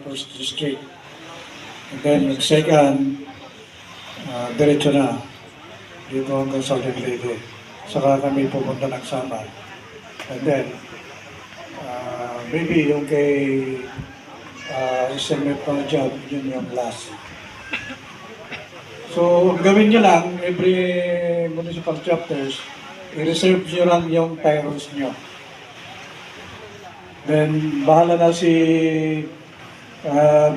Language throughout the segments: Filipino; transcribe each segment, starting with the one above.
first district. And then yung second, diretso na dito hanggang sa Liglede. Saka kami pupunta ng Samar. And then, maybe yung kay estimate pa job, yun yung last. So, gawin nyo lang, every municipal chapters, i-reserve nyo lang yung tyrants nyo. Then, bahala na si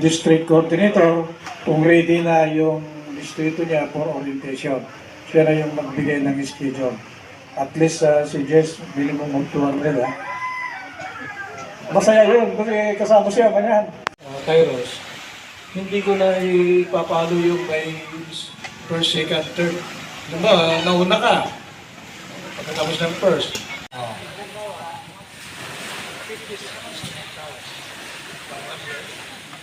district coordinator kung ready na yung distrito niya for orientation. Siya na yung magbigay ng schedule. At least si Jess, minimum of 200 ha. Masaya yun kasi kasama siya kanyan. Kairos, hindi ko na ipapalo yung may first, second, third. Diba, nauna ka. Pagkatapos ng first.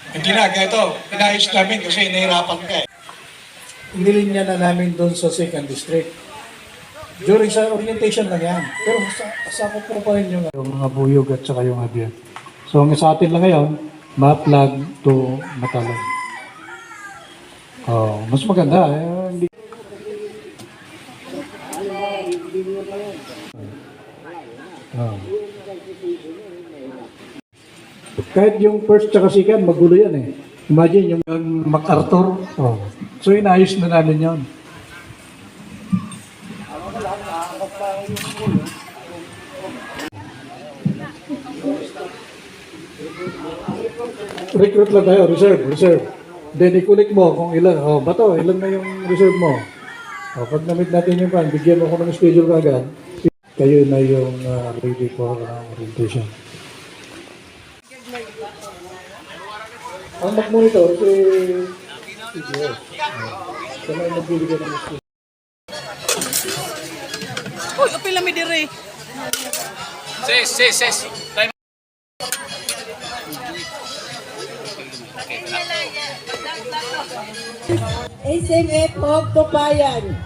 Hindi na, ganito. Pinayos namin kasi nahirapan ka eh. Nilinya na namin doon sa second district. During sa orientation lang yan. Pero sa ko pa rin yung mga buyog at saka yung abyan. So ang sa atin lang ngayon, ma-plug to Matalag. Oh, mas maganda. Hindi. Kahit yung first tsaka second, magulo yan eh. Imagine yung MacArthur. Oh. So inayos na namin yun. Recruit lang tayo, reserve. Then ikulik mo kung ilan. Oh, bato, ilan na yung reserve mo. Oh, pag na-meet natin yung plan, bigyan mo ko ng schedule kagad. Kayo na yung ready for orientation. Ang mag-monitor si CGS. Kaya ay nagbibigay ng schedule. Uy, apila mi dire. Ses. Time. SMF of Tupayan.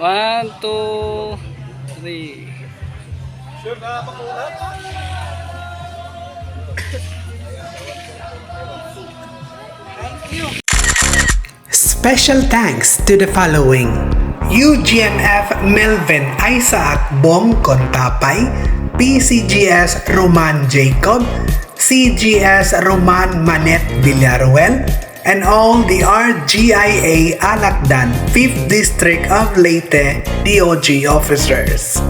1, 2, 3. Special thanks to the following: UGMF Melvin Isaac Bong Contapay, PCGS Roman Jacob, CGS Roman Manet Villaruel, and all the RGIA Alakdan 5th District of Leyte DOG officers.